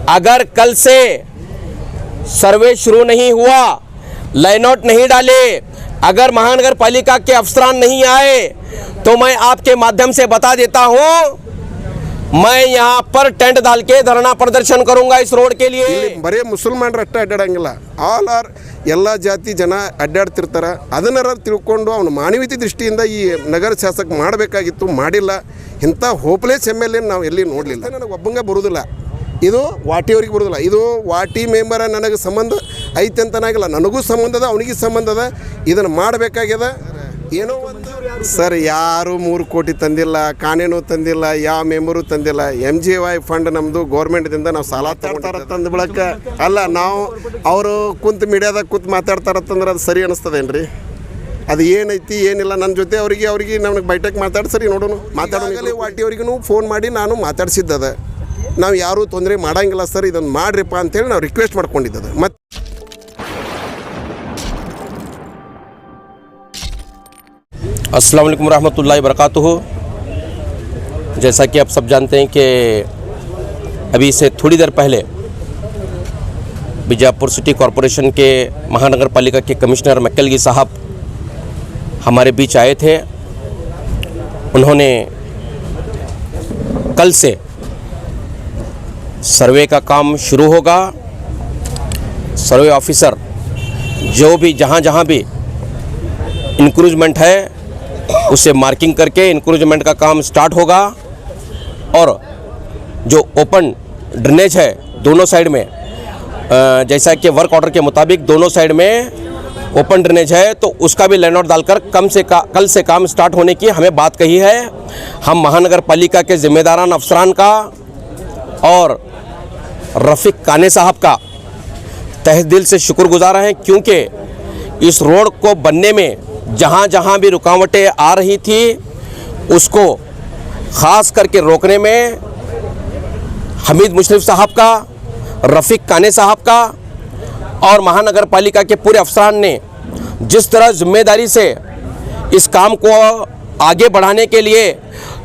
अगर कल से सर्वे शुरू नहीं हुआ, लाइनआउट नहीं डाले, अगर महानगर पालिका के अफसरान नहीं आए, तो मैं आपके माध्यम से बता देता हूं, मैं यहाँ पर टेंट डाल के धरना प्रदर्शन करूंगा इस रोड के लिए। बरे मुसलमानರು ಅಷ್ಟೇ ಅಡ್ಡಾಡಂಗಿಲ್ಲ, ಆಲ್ ಆರ್ ಎಲ್ಲ ಜಾತಿ ಜನ ಅಡ್ಡಾಡ್ತಿರ್ತಾರೆ. ಅದನ್ನಾರ ತಿಳ್ಕೊಂಡು ಅವನು ಮಾನವೀಯತೆ ದೃಷ್ಟಿಯಿಂದ ಈ ನಗರ ಶಾಸಕ ಮಾಡಬೇಕಾಗಿತ್ತು, ಮಾಡಿಲ್ಲ. ಇಂಥ ಹೋಪ್ಲೆಸ್ MLA ನಾವು ಎಲ್ಲಿ ನೋಡಲಿಲ್ಲ. ನನಗೆ ಒಬ್ಬಂಗೆ ಬರೋದಿಲ್ಲ, ಇದು ವಾಟಿಯವ್ರಿಗೆ ಬರೋದಿಲ್ಲ. ಇದು ವಾಟಿ ಮೆಂಬರ ನನಗೆ ಸಂಬಂಧ ಐತೆ ಅಂತನಾಗಿಲ್ಲ, ನನಗೂ ಸಂಬಂಧ ಅದ, ಅವನಿಗೆ ಸಂಬಂಧ ಅದ. ಇದನ್ನು ಮಾಡಬೇಕಾಗ್ಯದ. ಏನೋ ಒಂದು ಸರ್, ಯಾರು 3 ಕೋಟಿ ತಂದಿಲ್ಲ, ಕಾನೂನು ತಂದಿಲ್ಲ, ಯಾವ ಮೆಂಬರು ತಂದಿಲ್ಲ. MGY ಫಂಡ್ ನಮ್ಮದು ಗೌರ್ಮೆಂಟ್ದಿಂದ ನಾವು ಸಾಲ ತಂದು ಬಳಕ ಅಲ್ಲ. ನಾವು ಅವರು ಕುಂತು ಮೀಡಿಯಾದಾಗ ಕೂತು ಮಾತಾಡ್ತಾರತ್ತಂದ್ರೆ ಅದು ಸರಿ ಅನ್ನಿಸ್ತದೇನ್ರಿ? ಅದು ಏನೈತಿ ಏನಿಲ್ಲ, ನನ್ನ ಜೊತೆ ಅವ್ರಿಗೆ ನಮಗೆ ಬೈಟಕ್ಕೆ ಮಾತಾಡಿ ಸರಿ ನೋಡೋಣ, ಮಾತಾಡೋಣ. ವಾಟಿಯವ್ರಿಗೂ ಫೋನ್ ಮಾಡಿ ನಾನು ಮಾತಾಡ್ಸಿದ್ದದ. ನಾವು ಯಾರೂ ತೊಂದರೆ ಮಾಡೋಂಗಿಲ್ಲ ಸರ್, ಇದನ್ನು ಮಾಡ್ರಿಪ್ಪ ಅಂತೇಳಿ ನಾವು ರಿಕ್ವೆಸ್ಟ್ ಮಾಡ್ಕೊಂಡಿದ್ದದ. ಮತ್ತು अस्सलाम वालेकुम रहमतुल्लाहि वबरकातुहू। जैसा कि आप सब जानते हैं कि अभी से थोड़ी देर पहले बीजापुर सिटी कॉरपोरेशन के महानगर पालिका के कमिश्नर मक्केलगी साहब हमारे बीच आए थे। उन्होंने कल से सर्वे का काम शुरू होगा। सर्वे ऑफिसर जो भी जहाँ भी इंक्रूजमेंट है उसे मार्किंग करके इंक्रूजमेंट का काम स्टार्ट होगा। और जो ओपन ड्रेनेज है दोनों साइड में, जैसा कि वर्क ऑर्डर के मुताबिक दोनों साइड में ओपन ड्रेनेज है, तो उसका भी लाइनआउट डालकर कल से काम स्टार्ट होने की हमें बात कही है। हम महानगर पालिका के जिम्मेदारान अफसरान का और रफ़ीक काने साहब का तहे दिल से शुक्रगुजार हैं, क्योंकि इस रोड को बनने में जहाँ भी रुकावटें आ रही थी उसको ख़ास करके रोकने में हमीद मुशर्रफ साहब का, रफ़ीक काने साहब का और महानगर पालिका के पूरे अफसरान ने जिस तरह जिम्मेदारी से इस काम को आगे बढ़ाने के लिए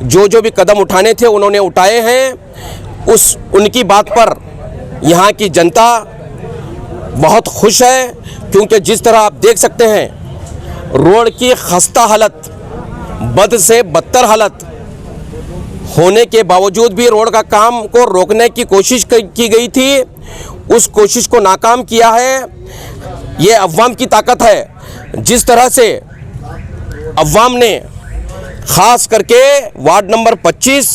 जो भी कदम उठाने थे उन्होंने उठाए हैं। उनकी बात पर यहाँ की जनता बहुत खुश है, क्योंकि जिस तरह आप देख सकते हैं रोड की खस्ता हालत, बद से बदतर हालत होने के बावजूद भी रोड का काम को रोकने की कोशिश की गई थी। उस कोशिश को नाकाम किया है। ये अवाम की ताकत है। जिस तरह से अवाम ने ख़ास करके वार्ड नंबर 25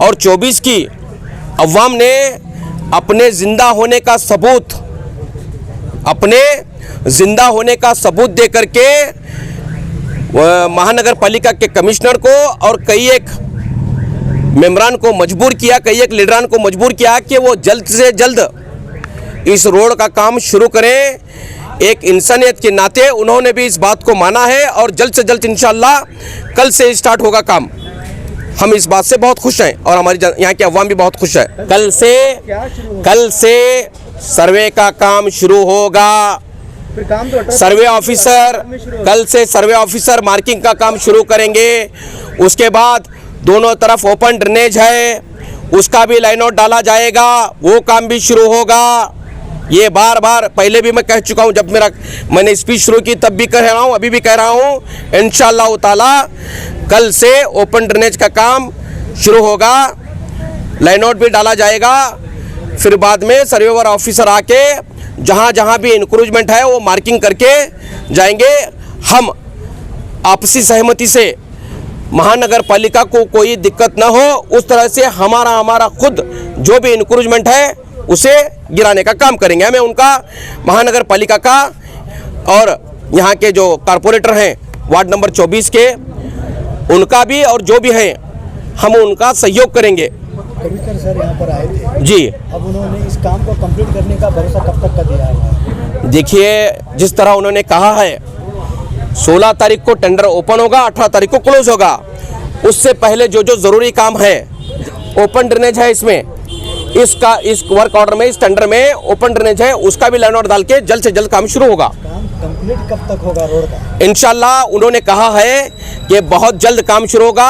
और 24 की अवाम ने अपने ज़िंदा होने का सबूत दे करके महानगर पालिका के कमिश्नर को और कई एक मेंबरान को मजबूर किया, कई एक लीडरान को मजबूर किया कि वो जल्द से जल्द इस रोड का काम शुरू करें। एक इंसानियत के नाते उन्होंने भी इस बात को माना है और जल्द से जल्द इंशाअल्लाह कल से स्टार्ट होगा काम। हम इस बात से बहुत खुश हैं और हमारी यहाँ की अवाम भी बहुत खुश है। कल से सर्वे का काम शुरू होगा। सर्वे ऑफिसर कल से सर्वे ऑफिसर मार्किंग का काम शुरू करेंगे। उसके बाद दोनों तरफ ओपन ड्रेनेज है, उसका भी लाइनआउट डाला जाएगा, वो काम भी शुरू होगा। ये बार पहले भी मैं कह चुका हूँ, जब मैंने स्पीच शुरू की तब भी कह रहा हूँ, अभी भी कह रहा हूँ, इंशाअल्लाह ताला कल से ओपन ड्रेनेज का काम शुरू होगा, लाइनआउट भी डाला जाएगा। फिर बाद में सर्वेवर ऑफिसर आके जहाँ भी इंक्रूजमेंट है वो मार्किंग करके जाएंगे। हम आपसी सहमति से महानगर पालिका को कोई दिक्कत न हो उस तरह से हमारा खुद जो भी इंक्रूजमेंट है उसे गिराने का काम करेंगे। हमें उनका महानगर पालिका का और यहाँ के जो कारपोरेटर हैं वार्ड नंबर 24 के, उनका भी और जो भी हैं हम उनका सहयोग करेंगे। कमिश्नर सर यहाँ पर आए थे जी, अब उन्होंने इस काम को कंप्लीट करने का भरोसा कब तक का दिया है? देखिए, जिस तरह उन्होंने कहा है 16 तारीख को टेंडर ओपन होगा, 18 तारीख को क्लोज होगा। उससे पहले जो ज़रूरी काम है, ओपन ड्रेनेज है इसमें, इस वर्क ऑर्डर में, इस टेंडर में ओपन ड्रेनेज है, उसका भी लाइनआउट डाल के जल्द से जल्द काम शुरू होगा। काम कंप्लीट कब तक होगा रोड का? इंशाल्लाह उन्होंने कहा है कि बहुत जल्द काम शुरू होगा।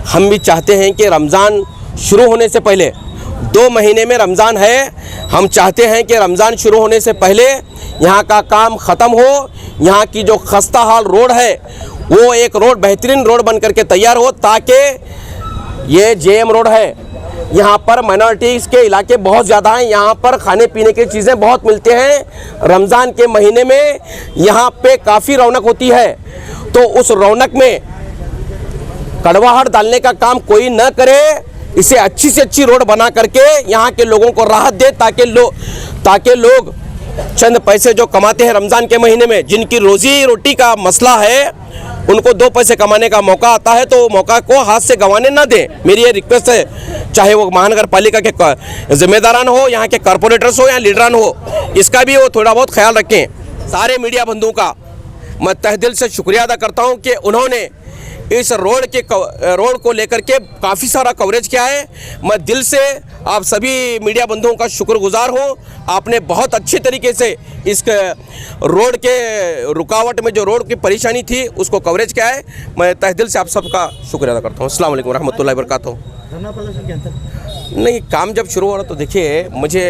हम भी चाहते हैं कि रमज़ान शुरू होने से पहले 2 महीने में रमज़ान है। हम चाहते हैं कि रमज़ान शुरू होने से पहले यहाँ का काम ख़त्म हो। यहाँ की जो खस्ता हाल रोड है वो एक रोड बेहतरीन रोड बन करके तैयार हो, ताकि ये जेएम रोड है, यहाँ पर माइनॉरिटीज़ के इलाके बहुत ज़्यादा हैं, यहाँ पर खाने पीने की चीज़ें बहुत मिलते हैं। रमज़ान के महीने में यहाँ पे काफ़ी रौनक होती है, तो उस रौनक में कड़वाहट डालने का काम कोई न करे। इसे अच्छी से अच्छी रोड बना करके यहाँ के लोगों को राहत दे, ताकि लोग चंद पैसे जो कमाते हैं रमज़ान के महीने में, जिनकी रोज़ी रोटी का मसला है, उनको 2 पैसे कमाने का मौका आता है तो मौका को हाथ से गंवाने ना दें। मेरी ये रिक्वेस्ट है, चाहे वो महानगर पालिका के जिम्मेदारान हो, यहाँ के कॉरपोरेटर्स हो या लीडरान हो, इसका भी वो थोड़ा बहुत ख्याल रखें। सारे मीडिया बंधुओं का मैं तहे दिल से शुक्रिया अदा करता हूँ कि उन्होंने इस रोड को लेकर के काफ़ी सारा कवरेज किया है। मैं दिल से आप सभी मीडिया बंधुओं का शुक्रगुजार हूँ। आपने बहुत अच्छे तरीके से इस रोड के रुकावट में जो रोड की परेशानी थी उसको कवरेज किया है। मैं तहे दिल से आप सबका शुक्रिया अदा करता हूँ। अस्सलाम वालेकुम रहमतुल्लाहि व बरकातहू। धरना प्रदर्शन के अंदर नहीं, काम जब शुरू हो रहा तो देखिए, मुझे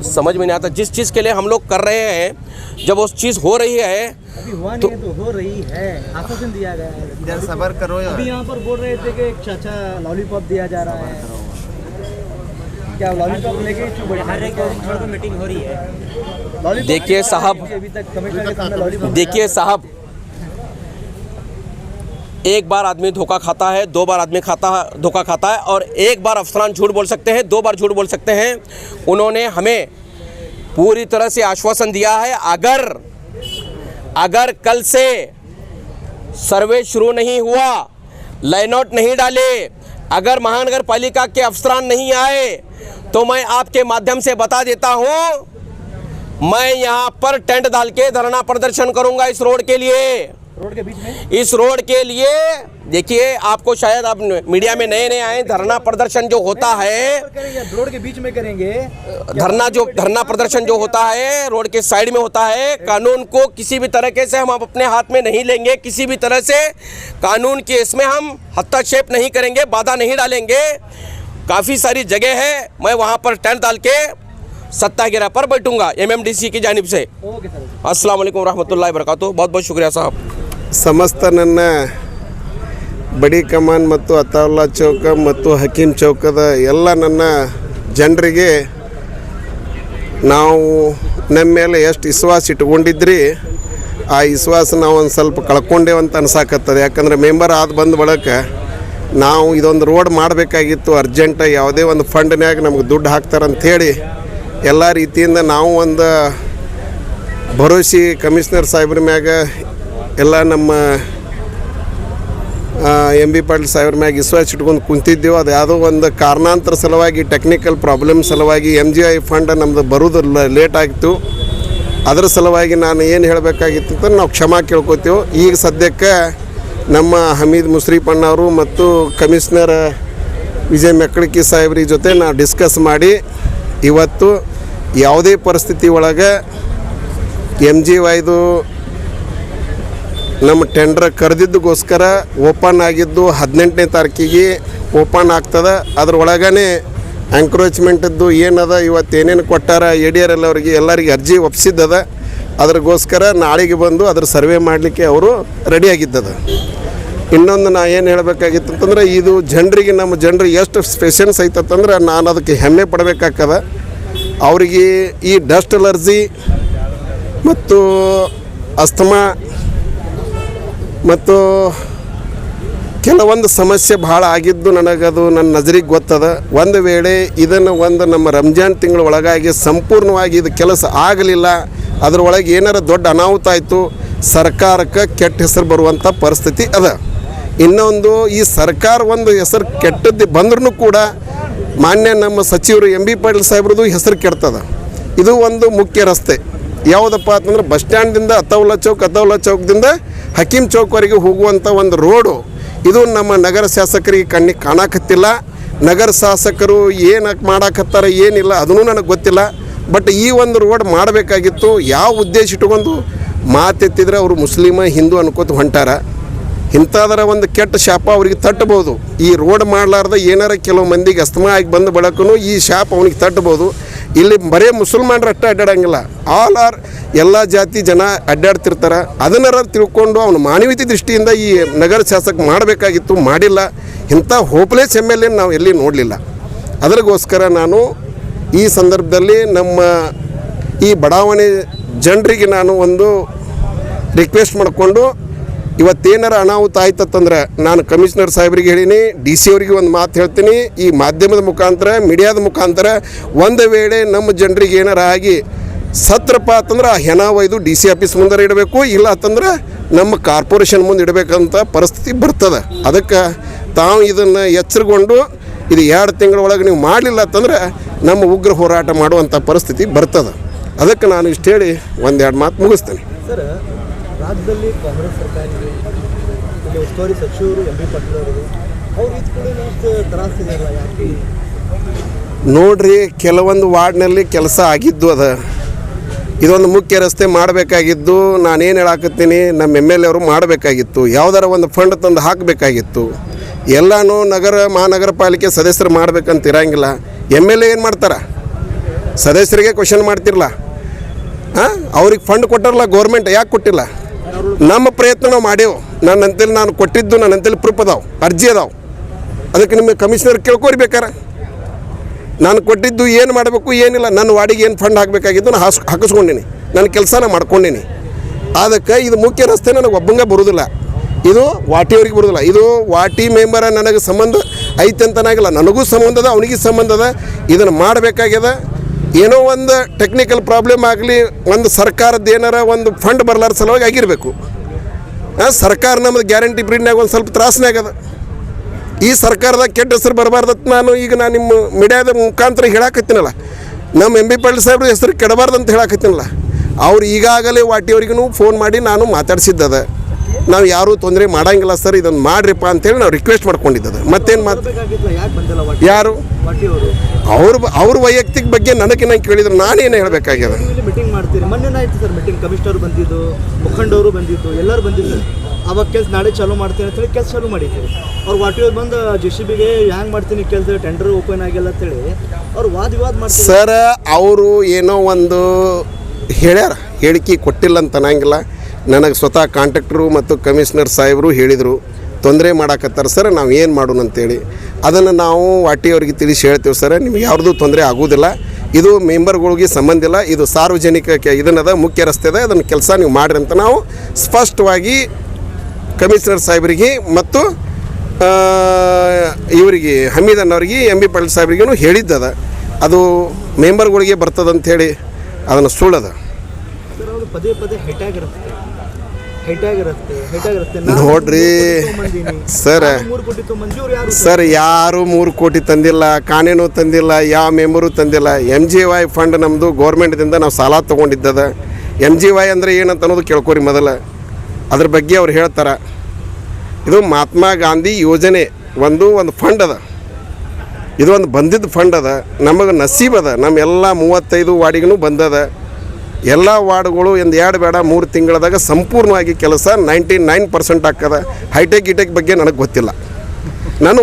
समझ में नहीं आता, जिस चीज़ के लिए हम लोग कर रहे हैं, जब वो चीज़ हो रही है अभी हुआ नहीं है तो हो रही है, आश्वासन दिया गया है। इधर सबर करो यार। अभी यहाँ पर बोल रहे थे कि एक चाचा लॉलीपॉप दिया जा रहा है, क्या लॉलीपॉप लेके हर एक मीटिंग हो रही है? देखिए साहब, अभी तक कमिश्नर के सामने लॉलीपॉप। देखिए साहब, एक बार आदमी धोखा खाता है, 2 बार आदमी धोखा खाता है, और एक बार अफसरान झूठ बोल सकते हैं, 2 बार झूठ बोल सकते हैं। उन्होंने हमें पूरी तरह से आश्वासन दिया है, अगर कल से सर्वे शुरू नहीं हुआ, लाइनआउट नहीं डाले, अगर महानगर पालिका के अफसरान नहीं आए, तो मैं आपके माध्यम से बता देता हूँ, मैं यहाँ पर टेंट डाल के धरना प्रदर्शन करूँगा इस रोड के लिए। रोड के बीच में इस रोड के लिए देखिए, आपको शायद आप मीडिया में नए आए, धरना प्रदर्शन जो होता है, रोड के बीच में करेंगे। धरना प्रदर्शन जो होता है रोड के साइड में होता है। कानून को किसी भी तरीके से हम अपने हाथ में नहीं लेंगे, किसी भी तरह से कानून के इसमें हम हस्तक्षेप नहीं करेंगे, बाधा नहीं डालेंगे। काफ़ी सारी जगह है, मैं वहाँ पर टेंट डाल के सत्याग्रह पर बैठूंगा MMDC की जानिब से। अस्सलाम वालेकुम रहमतुल्लाहि व बरकातहू। बहुत बहुत शुक्रिया साहब। ಸಮಸ್ತ ನನ್ನ ಬಡಿ ಕಮಾನ್ ಮತ್ತು ಅತಾವುಲ್ಲಾ ಚೌಕ ಮತ್ತು ಹಕೀಮ್ ಚೌಕದ ಎಲ್ಲ ನನ್ನ ಜನರಿಗೆ ನಾವು ನಮ್ಮ ಮೇಲೆ ಎಷ್ಟು ವಿಶ್ವಾಸ ಇಟ್ಕೊಂಡಿದ್ರಿ ಆ ವಿಶ್ವಾಸ ನಾವು ಒಂದು ಸ್ವಲ್ಪ ಕಳ್ಕೊಂಡೇವಂತ ಅನ್ಸಾಕತ್ತದ. ಯಾಕಂದರೆ ಮೆಂಬರ್ ಆದ ಬಂದ ಬಳಕ ನಾವು ಇದೊಂದು ರೋಡ್ ಮಾಡಬೇಕಾಗಿತ್ತು ಅರ್ಜೆಂಟಾಗಿ, ಯಾವುದೇ ಒಂದು ಫಂಡ್ನ್ಯಾಗ ನಮ್ಗೆ ದುಡ್ಡು ಹಾಕ್ತಾರಂಥೇಳಿ ಎಲ್ಲ ರೀತಿಯಿಂದ ನಾವು ಒಂದು ಭರೋಸೆ ಕಮಿಷನರ್ ಸಾಹೇಬ್ರ ಮ್ಯಾಗ ಎಲ್ಲ ನಮ್ಮ MB ಪಾಟೀಲ್ ಸಾಹೇಬ್ರ ಮ್ಯಾಗ ವಿಶ್ವಾಸ ಇಟ್ಕೊಂಡು ಕುಂತಿದ್ದೆವು. ಅದು ಯಾವುದೋ ಒಂದು ಕಾರಣಾಂತರ ಸಲುವಾಗಿ, ಟೆಕ್ನಿಕಲ್ ಪ್ರಾಬ್ಲಮ್ ಸಲುವಾಗಿ MGI ಫಂಡ್ ನಮ್ಮದು ಬರೋದು ಲೇಟ್ ಆಗಿತ್ತು. ಅದರ ಸಲುವಾಗಿ ನಾನು ಏನು ಹೇಳಬೇಕಾಗಿತ್ತು ಅಂತ ನಾವು ಕ್ಷಮಾ ಕೇಳ್ಕೊತೀವಿ. ಈಗ ಸದ್ಯಕ್ಕೆ ನಮ್ಮ ಹಮೀದ್ ಮುಸ್ರಿಫಣ್ಣವರು ಮತ್ತು ಕಮಿಷನರ್ ವಿಜಯ್ ಮೆಕ್ಕಳಿಕಿ ಸಾಹೇಬ್ರ ಜೊತೆ ನಾವು ಡಿಸ್ಕಸ್ ಮಾಡಿ ಇವತ್ತು ಯಾವುದೇ ಪರಿಸ್ಥಿತಿ ಒಳಗೆ MGYದು ನಮ್ಮ ಟೆಂಡರ್ ಕರೆದಿದ್ದಕ್ಕೋಸ್ಕರ ಓಪನ್ ಆಗಿದ್ದು 18ನೇ ತಾರೀಕಿಗೆ ಓಪನ್ ಆಗ್ತದೆ. ಅದ್ರೊಳಗೇ ಎಂಕ್ರೋಚ್ಮೆಂಟದ್ದು ಏನದ ಇವತ್ತು ಏನೇನು ಕೊಟ್ಟಾರ ADRL ಅವರಿಗೆ ಎಲ್ಲರಿಗೆ ಅರ್ಜಿ ಒಪ್ಪಿಸಿದ್ದದ. ಅದ್ರಗೋಸ್ಕರ ನಾಳೆಗೆ ಬಂದು ಅದ್ರ ಸರ್ವೆ ಮಾಡಲಿಕ್ಕೆ ಅವರು ರೆಡಿಯಾಗಿದ್ದದ. ಇನ್ನೊಂದು ನಾ ಏನು ಹೇಳಬೇಕಾಗಿತ್ತು ಅಂತಂದ್ರೆ, ಇದು ಜನರಿಗೆ, ನಮ್ಮ ಜನರಿಗೆ ಎಷ್ಟು ಪೇಷನ್ಸ್ ಐತಂತಂದ್ರೆ ನಾನು ಅದಕ್ಕೆ ಹೆಮ್ಮೆ ಪಡಬೇಕಾಗ್ತದ. ಅವರಿಗೆ ಈ ಡಸ್ಟ್ ಅಲರ್ಜಿ ಮತ್ತು ಅಸ್ತಮಾ ಮತ್ತು ಕೆಲವೊಂದು ಸಮಸ್ಯೆ ಭಾಳ ಆಗಿದ್ದು ನನಗದು ನನ್ನ ನಜರಿಗೆ ಗೊತ್ತದ. ಒಂದು ವೇಳೆ ಇದನ್ನು ನಮ್ಮ ರಂಜಾನ್ ತಿಂಗಳ ಒಳಗಾಗಿ ಸಂಪೂರ್ಣವಾಗಿ ಇದು ಕೆಲಸ ಆಗಲಿಲ್ಲ, ಅದರೊಳಗೆ ಏನಾರ ದೊಡ್ಡ ಅನಾಹುತ ಆಯಿತು, ಸರ್ಕಾರಕ್ಕೆ ಕೆಟ್ಟ ಹೆಸರು ಬರುವಂಥ ಪರಿಸ್ಥಿತಿ ಅದ. ಇನ್ನೊಂದು, ಈ ಸರ್ಕಾರ ಒಂದು ಹೆಸರು ಕೆಟ್ಟದ್ದು ಬಂದ್ರೂ ಕೂಡ ಮಾನ್ಯ ನಮ್ಮ ಸಚಿವರು MB ಪಾಟೀಲ್ ಸಾಹೇಬ್ರದ್ದು ಹೆಸರು ಕೆಡ್ತದ. ಇದು ಒಂದು ಮುಖ್ಯ ರಸ್ತೆ ಯಾವುದಪ್ಪ ಅಂತಂದ್ರೆ, ಬಸ್ ಸ್ಟ್ಯಾಂಡ್ದಿಂದ ಅತಾವುಲ್ಲಾ ಚೌಕದಿಂದ ಹಕೀಮ್ ಚೌಕ್ವರೆಗೆ ಹೋಗುವಂಥ ಒಂದು ರೋಡು. ಇದು ನಮ್ಮ ನಗರ ಶಾಸಕರಿಗೆ ಕಣ್ಣಿಗೆ ಕಾಣಕತ್ತಿಲ್ಲ. ನಗರ ಶಾಸಕರು ಏನು ಮಾಡಾಕತ್ತಾರೆ ಏನಿಲ್ಲ ಅದನ್ನೂ ನನಗೆ ಗೊತ್ತಿಲ್ಲ. ಬಟ್ ಈ ಒಂದು ರೋಡ್ ಮಾಡಬೇಕಾಗಿತ್ತು. ಯಾವ ಉದ್ದೇಶ ಇಟ್ಕೊಂಡು ಮಾತೆತ್ತಿದ್ರೆ ಅವರು ಮುಸ್ಲಿಮ ಹಿಂದೂ ಅನ್ಕೋತ ಹೊಂಟಾರ. ಇಂಥದರ ಒಂದು ಕೆಟ್ಟ ಶಾಪ ಅವ್ರಿಗೆ ತಟ್ಟಬೋದು. ಈ ರೋಡ್ ಮಾಡಲಾರ್ದ ಏನಾರ ಕೆಲವು ಮಂದಿಗೆ ಅಸ್ತಮಾ ಆಗಿ ಬಂದ ಬಳಕೂ ಈ ಶಾಪ ಅವನಿಗೆ ತಟ್ಟಬೋದು. ಇಲ್ಲಿ ಬರೀ ಮುಸಲ್ಮಾನರು ಅಷ್ಟೇ ಅಡ್ಡಾಡಂಗಿಲ್ಲ, ಆಲ್ ಆರ್ ಎಲ್ಲ ಜಾತಿ ಜನ ಅಡ್ಡಾಡ್ತಿರ್ತಾರೆ. ಅದನ್ನಾರ ತಿಳ್ಕೊಂಡು ಅವನು ಮಾನವೀಯತೆ ದೃಷ್ಟಿಯಿಂದ ಈ ನಗರ ಶಾಸಕ ಮಾಡಬೇಕಾಗಿತ್ತು, ಮಾಡಿಲ್ಲ. ಇಂಥ ಹೋಪ್ಲೆಸ್ MLA ನಾವು ಎಲ್ಲಿ ನೋಡಲಿಲ್ಲ. ಅದಕ್ಕೋಸ್ಕರ ನಾನು ಈ ಸಂದರ್ಭದಲ್ಲಿ ನಮ್ಮ ಈ ಬಡಾವಣೆ ಜನರಿಗೆ ನಾನು ಒಂದು ರಿಕ್ವೆಸ್ಟ್ ಮಾಡಿಕೊಂಡು, ಇವತ್ತೇನಾರ ಅನಾಹುತ ಆಯ್ತಂದ್ರೆ ನಾನು ಕಮಿಷನರ್ ಸಾಹೇಬ್ರಿಗೆ ಹೇಳೀನಿ, DC ಅವರಿಗೆ ಒಂದು ಮಾತು ಹೇಳ್ತೀನಿ, ಈ ಮಾಧ್ಯಮದ ಮುಖಾಂತರ ಮೀಡಿಯಾದ ಮುಖಾಂತರ ಒಂದು ವೇಳೆ ನಮ್ಮ ಜನರಿಗೆ ಏನಾರ ಆಗಿ ಸತ್ರಪ್ಪ ಅಂತಂದ್ರೆ ಆ ಹೆಣ ಒಯ್ದು DC ಆಫೀಸ್ ಮುಂದೆ ಇಡಬೇಕು, ಇಲ್ಲ ಅಂತಂದ್ರೆ ನಮ್ಮ ಕಾರ್ಪೊರೇಷನ್ ಮುಂದೆ ಇಡಬೇಕಂತ ಪರಿಸ್ಥಿತಿ ಬರ್ತದೆ. ಅದಕ್ಕೆ ತಾವು ಇದನ್ನು ಎಚ್ಚರಗೊಂಡು ಇದು 2 ತಿಂಗಳ ಒಳಗೆ ನೀವು ಮಾಡಲಿಲ್ಲ ಅಂತಂದ್ರೆ ನಮ್ಮ ಉಗ್ರ ಹೋರಾಟ ಮಾಡುವಂಥ ಪರಿಸ್ಥಿತಿ ಬರ್ತದೆ. ಅದಕ್ಕೆ ನಾನು ಇಷ್ಟು ಹೇಳಿ 1-2 ಮಾತು ಮುಗಿಸ್ತೇನೆ. ಸರ್, ರಾಜ್ಯದಲ್ಲಿ ಕಾಂಗ್ರೆಸ್ ಸರ್ಕಾರ ಇದೆ, ಇಲ್ಲಿ ಉಸ್ತುವಾರಿ ಸಚಿವರು MB ಪಾಟೀಲ್ ಅವರು, ಅವ್ರು ಇದು ಕೂಡ ತ್ರಾಸಿದೆಯಲ್ಲ, ಯಾಕೆ? ನೋಡ್ರಿ, ಕೆಲವೊಂದು ವಾರ್ಡ್ನಲ್ಲಿ ಕೆಲಸ ಆಗಿದ್ದು ಅದ. ಇದೊಂದು ಮುಖ್ಯ ರಸ್ತೆ ಮಾಡಬೇಕಾಗಿದ್ದು ನಾನೇನು ಹೇಳಾಕತ್ತೀನಿ, ನಮ್ಮ MLA ಅವರು ಮಾಡಬೇಕಾಗಿತ್ತು, ಯಾವುದಾರ ಒಂದು ಫಂಡ್ ತಂದು ಹಾಕಬೇಕಾಗಿತ್ತು. ಎಲ್ಲನೂ ಮಹಾನಗರ ಪಾಲಿಕೆ ಸದಸ್ಯರು ಮಾಡ್ಬೇಕಂತ ಇರಂಗಿಲ್ಲ. MLA ಏನು ಮಾಡ್ತಾರೆ? ಸದಸ್ಯರಿಗೆ ಕ್ವಶನ್ ಮಾಡ್ತಿರಲ್ಲ, ಅವ್ರಿಗೆ ಫಂಡ್ ಕೊಟ್ಟಾರಲ್ಲ ಗೌರ್ಮೆಂಟ್, ಯಾಕೆ ಕೊಟ್ಟಿಲ್ಲ? ನಮ್ಮ ಪ್ರಯತ್ನ ನಾವು ಮಾಡೇವು. ನನ್ನಂತೇಳಿ ನಾನು ಕೊಟ್ಟಿದ್ದು, ನನ್ನಂತೇಳಿ ಪ್ರೂಫ್ ಅದಾವೆ, ಅರ್ಜಿ ಅದಾವೆ. ಅದಕ್ಕೆ ನಿಮ್ಮ ಕಮಿಷನರ್ ಕೇಳ್ಕೊರಿ ಬೇಕಾರೆ. ನಾನು ಕೊಟ್ಟಿದ್ದು ಏನು ಮಾಡಬೇಕು ಏನಿಲ್ಲ, ನನ್ನ ವಾರ್ಡಿಗೆ ಏನು ಫಂಡ್ ಹಾಕಬೇಕಾಗಿದ್ದು ನಾನು ಹಾಕಿಸ್ಕೊಂಡೀನಿ, ನನ್ನ ಕೆಲಸನ ಮಾಡ್ಕೊಂಡೀನಿ. ಅದಕ್ಕೆ ಇದು ಮುಖ್ಯ ರಸ್ತೆ ನನಗೆ ಒಬ್ಬಂಗೆ ಬರೋದಿಲ್ಲ, ಇದು ವಾಟಿಯವ್ರಿಗೆ ಬರೋದಿಲ್ಲ. ಇದು ವಾಟಿ ಮೆಂಬರ ನನಗೆ ಸಂಬಂಧ ಐತೆ ಅಂತನಾಗಿಲ್ಲ, ನನಗೂ ಸಂಬಂಧ ಅದ, ಅವನಿಗೆ ಸಂಬಂಧ ಅದ. ಇದನ್ನು ಮಾಡಬೇಕಾಗ್ಯದ. ಏನೋ ಒಂದು ಟೆಕ್ನಿಕಲ್ ಪ್ರಾಬ್ಲಮ್ ಆಗಲಿ, ಒಂದು ಸರ್ಕಾರದ ಏನಾರ ಒಂದು ಫಂಡ್ ಬರಲಾರ ಸಲುವಾಗಿ ಆಗಿರಬೇಕು. ಸರ್ಕಾರ ನಮ್ಮದು ಗ್ಯಾರಂಟಿ ಪೀರಿಯಡ್ನಾಗ ಒಂದು ಸ್ವಲ್ಪ ತ್ರಾಸನಾಗದ. ಈ ಸರ್ಕಾರದ ಕೆಟ್ಟ ಹೆಸರು ಬರಬಾರ್ದತ್ ನಾನು ನಿಮ್ಮ ಮೀಡಿಯಾದ ಮುಖಾಂತರ ಹೇಳಾಕತ್ತೀನಲ್ಲ, ನಮ್ಮ MB ಪಾಟೀಲ್ ಸಾಹೇಬ್ರ ಹೆಸರು ಕೆಡಬಾರ್ದಂತ ಹೇಳಾಕತ್ತೀನಲ್ಲ. ಅವ್ರು ಈಗಾಗಲೇ ವಾಟಿಯವ್ರಿಗೂ ಫೋನ್ ಮಾಡಿ ನಾನು ಮಾತಾಡ್ಸಿದ್ದದ. ನಾವು ಯಾರೂ ತೊಂದರೆ ಮಾಡೋಂಗಿಲ್ಲ ಸರ್, ಇದನ್ನು ಮಾಡಿರಿಪ್ಪ ಅಂತೇಳಿ ನಾವು ರಿಕ್ವೆಸ್ಟ್ ಮಾಡ್ಕೊಂಡಿದ್ದದ. ಮತ್ತೇನು ಯಾರು ಅವ್ರ ವೈಯಕ್ತಿಕ ಬಗ್ಗೆ ನನಗೆ ಕೇಳಿದ್ರು ನಾನೇನು ಹೇಳಬೇಕಾಗ್ಯದ? ಮೀಟಿಂಗ್ ಮಾಡ್ತೀರಿ, ಮೊನ್ನೆ ಆಯ್ತು ಸರ್ ಮೀಟಿಂಗ್, ಕಮಿಷನರ್ ಬಂದಿದ್ದು, ಮುಖಂಡವರು ಬಂದಿದ್ದು, ಎಲ್ಲರೂ ಬಂದಿದ್ದು. ಅವಾಗ ಕೆಲಸ ನಾಳೆ ಚಾಲೂ ಮಾಡ್ತೀನಿ ಅಂತೇಳಿ ಕೆಲಸ ಚಾಲೂ ಮಾಡಿದ್ದೀವಿ. ಅವ್ರು ವಾಟಿಯವ್ರು ಬಂದು JCBಗೆ ಹ್ಯಾಂಗೆ ಮಾಡ್ತೀನಿ ಕೆಲಸ, ಟೆಂಡರ್ ಓಪನ್ ಆಗಿಲ್ಲ ಅಂತೇಳಿ ಅವ್ರು ವಾದ ಮಾಡ್ತಾರೆ ಸರ್. ಅವರು ಏನೋ ಒಂದು ಹೇಳ್ಯಾರ, ಹೇಳಿಕೆ ಕೊಟ್ಟಿಲ್ಲ ಅಂತ ಅನ್ನಂಗಿಲ್ಲ. ನನಗೆ ಸ್ವತಃ ಕಾಂಟ್ರಾಕ್ಟ್ರು ಮತ್ತು ಕಮಿಷನರ್ ಸಾಹೇಬರು ಹೇಳಿದರು, ತೊಂದರೆ ಮಾಡಾಕತ್ತಾರೆ ಸರ್, ನಾವು ಏನು ಮಾಡೋಣ ಅಂತೇಳಿ. ಅದನ್ನು ನಾವು ವಾಟಿಯವ್ರಿಗೆ ತಿಳಿಸಿ ಹೇಳ್ತೇವೆ ಸರ್, ನಿಮ್ಗೆ ಯಾರ್ದು ತೊಂದರೆ ಆಗೋದಿಲ್ಲ, ಇದು ಮೆಂಬರ್ಗಳಿಗೆ ಸಂಬಂಧ ಇಲ್ಲ, ಇದು ಸಾರ್ವಜನಿಕ ಇದನ್ನದ ಮುಖ್ಯ ರಸ್ತೆ ಅದ, ಅದನ್ನು ಕೆಲಸ ನೀವು ಮಾಡಿರಿ ಅಂತ ನಾವು ಸ್ಪಷ್ಟವಾಗಿ ಕಮಿಷನರ್ ಸಾಹೇಬರಿಗೆ ಮತ್ತು ಇವರಿಗೆ ಹಮೀದ್ ಅನ್ನೋರಿಗೆ MB ಪಾಟೀಲ್ ಸಾಹೇಬ್ರಿಗೂ ಹೇಳಿದ್ದದ. ಅದು ಮೆಂಬರ್ಗಳಿಗೆ ಬರ್ತದಂಥೇಳಿ ಅದನ್ನು ಸುಳ್ಳದ. ಪದೇ ಪದೇ ನೋಡ್ರಿ ಸರ್, ಯಾರು 3 ಕೋಟಿ ತಂದಿಲ್ಲ, ಕಾನೂನು ತಂದಿಲ್ಲ, ಯಾವ ಮೆಂಬರು ತಂದಿಲ್ಲ. MGY ಫಂಡ್ ನಮ್ಮದು ಗೌರ್ಮೆಂಟ್ದಿಂದ ನಾವು ಸಾಲ ತೊಗೊಂಡಿದ್ದದ. MGY ಅಂದರೆ ಏನಂತ ಅನ್ನೋದು ಕೇಳ್ಕೊರಿ ಮೊದಲು, ಅದ್ರ ಬಗ್ಗೆ ಅವ್ರು ಹೇಳ್ತಾರೆ. ಇದು ಮಹಾತ್ಮ ಗಾಂಧಿ ಯೋಜನೆ ಒಂದು ಫಂಡ್ ಅದ, ಇದು ಒಂದು ಬಂದಿದ್ದ ಫಂಡ್ ಅದ. ನಮಗೆ ನಸೀಬ್ ಅದ, ನಮ್ಮೆಲ್ಲ 35 ವಾರ್ಡಿಗೂ ಬಂದದ. ಎಲ್ಲ ವಾರ್ಡ್ಗಳು 2 ಬೇಡ 3 ತಿಂಗಳದಾಗ ಸಂಪೂರ್ಣವಾಗಿ ಕೆಲಸ 99% ಆಗ್ತದೆ. ಹೈಟೆಕ್ ಬಗ್ಗೆ ನನಗೆ ಗೊತ್ತಿಲ್ಲ. ನಾನು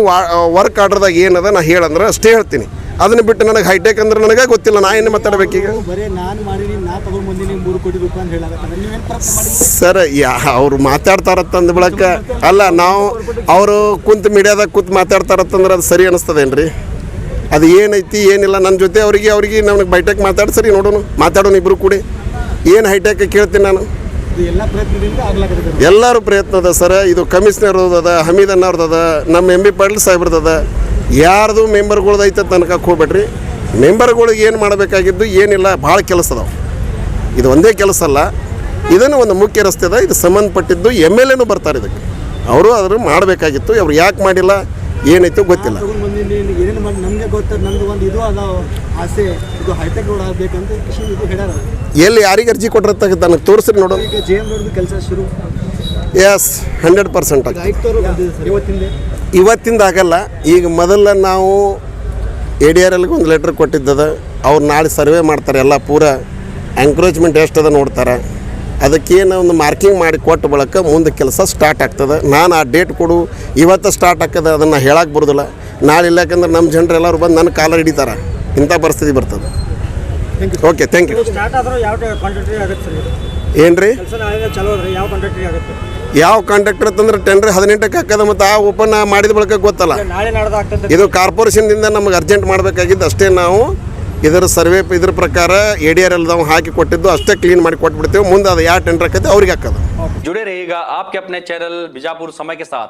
ವರ್ಕ್ ಆರ್ಡ್ರದಾಗ ಏನದ ನಾ ಹೇಳಂದ್ರೆ ಅಷ್ಟೇ ಹೇಳ್ತೀನಿ. ಅದನ್ನು ಬಿಟ್ಟು ನನಗೆ ಹೈಟೆಕ್ ಅಂದ್ರೆ ನನಗೆ ಗೊತ್ತಿಲ್ಲ, ನಾ ಏನು ಮಾತಾಡಬೇಕೀಗ? ಸರ್, ಅವ್ರು ಮಾತಾಡ್ತಾರತ್ತಂದ ಬಳಕ ಅಲ್ಲ, ನಾವು ಅವರು ಕುಂತು ಮೀಡಿಯಾದಾಗ ಕೂತು ಮಾತಾಡ್ತಾರತ್ತಂದ್ರೆ ಅದು ಸರಿ ಅನ್ನಿಸ್ತದೇನ್ರಿ? ಅದು ಏನೈತಿ ಏನಿಲ್ಲ ನನ್ನ ಜೊತೆ ಅವ್ರಿಗೆ ನನಗೆ ಬೈಟೆಕ್ ಮಾತಾಡಿ ಸರಿ ಮಾತಾಡೋಣ ಇಬ್ಬರು ಕೂಡಿ. ಏನು ಹೈಟೆಕ್ ಕೇಳ್ತೀನಿ ನಾನು? ಎಲ್ಲರೂ ಪ್ರಯತ್ನ ಅದ ಸರ್. ಇದು ಕಮಿಷನರ್ ಅದ, ಹಮೀದ್ ಅನ್ನೋರ್ದದ, ನಮ್ಮ MB ಪಾಟೀಲ್ ಸಾಹೇಬ್ರದದ. ಯಾರ್ದು ಮೆಂಬರ್ಗಳ್ದು ಐತೆ ತನಕ ಹೋಗ್ಬೇಡ್ರಿ. ಮೆಂಬರ್ಗಳಿಗೆ ಏನು ಮಾಡಬೇಕಾಗಿದ್ದು ಏನಿಲ್ಲ, ಭಾಳ ಕೆಲಸ ಅದಾವೆ. ಇದು ಒಂದೇ ಕೆಲಸ ಅಲ್ಲ, ಇದನ್ನು ಒಂದು ಮುಖ್ಯ ರಸ್ತೆ ಅದ, ಇದು ಸಂಬಂಧಪಟ್ಟಿದ್ದು MLAನೂ ಬರ್ತಾರೆ ಇದಕ್ಕೆ. ಅವರು ಅದನ್ನು ಮಾಡಬೇಕಾಗಿತ್ತು, ಅವ್ರು ಯಾಕೆ ಮಾಡಿಲ್ಲ ಏನೈತೋ ಗೊತ್ತಿಲ್ಲ. ನಮಗೆ ಗೊತ್ತದ, ನಮ್ದು ಒಂದು ಇದು ಅದ ಆಸೆ, ಇದು ಹೈಟೆಕ್ ರೋಡ್ ಆಗಬೇಕಂತ ಇದು ಹೇಳ್ಯಾರ. ಎಲ್ಲಿ ಯಾರಿಗೆ ಅರ್ಜಿ ಕೊಟ್ಟಿರ್ತ ನನಗೆ ತೋರಿಸ್ರಿ ನೋಡೋಣ. ಈಗ JM ರೋಡ್ದು ಕೆಲಸ ಶುರು? ಎಸ್, 100% ಆಗ್ತದೆ. ಇವತ್ತಿಂದ ಆಗಲ್ಲ. ಈಗ ಮೊದಲ ನಾವು ADRLಗೆ ಒಂದು ಲೆಟ್ರ್ ಕೊಟ್ಟಿದ್ದದ. ಅವ್ರು ನಾಳೆ ಸರ್ವೆ ಮಾಡ್ತಾರೆ, ಎಲ್ಲ ಪೂರ ಎಂಕ್ರೋಚ್ಮೆಂಟ್ ಎಷ್ಟದ ನೋಡ್ತಾರೆ. ಅದಕ್ಕೇನು ಒಂದು ಮಾರ್ಕಿಂಗ್ ಮಾಡಿ ಕೊಟ್ಟ ಬಳಿಕ ಮುಂದೆ ಕೆಲಸ ಸ್ಟಾರ್ಟ್ ಆಗ್ತದೆ. ನಾನು ಆ ಡೇಟ್ ಕೊಡು ಇವತ್ತು ಸ್ಟಾರ್ಟ್ ಆಗ್ತದೆ ಅದನ್ನು ಹೇಳಕ್ಕೆ ಬರೋದಿಲ್ಲ. ನಾಳೆ ಇಲ್ಲ ಯಾಕಂದ್ರೆ ನಮ್ಮ ಜನರು ಎಲ್ಲರೂ ಬಂದು ನನ್ನ ಕಾಲರ್ ಹಿಡಿತಾರೆ, ಇಂಥ ಪರಿಸ್ಥಿತಿ ಬರ್ತದೆ. Okay, thank you. ಸ್ಟಾರ್ಟ್ ಆದರೂ ಯಾವ ಕಾಂಟ್ರಾಕ್ಟ್ರಿ ಆಗುತ್ತೆ ಸರ್ ಇದು? ಏನು ರೀ ಕೆಲಸ ನಾಳೆ ಚಲೋ ರೀ, ಯಾವ ಕಾಂಟ್ರಾಕ್ಟ್ರಿ ಆಗುತ್ತೆ? ಯಾವ ಕಾಂಟ್ರಾಕ್ಟರ್ ಅಂತಂದ್ರೆ ಟೆಂಡರ್ 18ಕ್ಕೆ ಹಾಕದ ಮತ್ತು ಆ ಓಪನ್ ಮಾಡಿದ ಬಳಿಕ ಗೊತ್ತಲ್ಲ. ನಾಳೆ ನಾಡ್ದು ಆಗ್ತದೆ. ಇದು ಕಾರ್ಪೊರೇಷನ್ದಿಂದ ನಮಗೆ ಅರ್ಜೆಂಟ್ ಮಾಡಬೇಕಾಗಿದ್ದು ಅಷ್ಟೇ. ನಾವು ಇದರ ಸರ್ವೆ ಇದ್ರ ಪ್ರಕಾರ ADR ಎಲ್ಲ ನಾವು ಹಾಕಿ ಕೊಟ್ಟಿದ್ದು ಅಷ್ಟೇ ಕ್ಲೀನ್ ಮಾಡಿ ಕೊಟ್ಬಿಡ್ತೇವೆ. ಮುಂದೆ ಅದು ಯಾವ ಟೆಂಡರ್ ಆಕೈತೆ ಅವ್ರಿಗೆ ಹಾಕೋದು. जुड़े रहिएगा आपके अपने चैनल बीजापुर समय के साथ।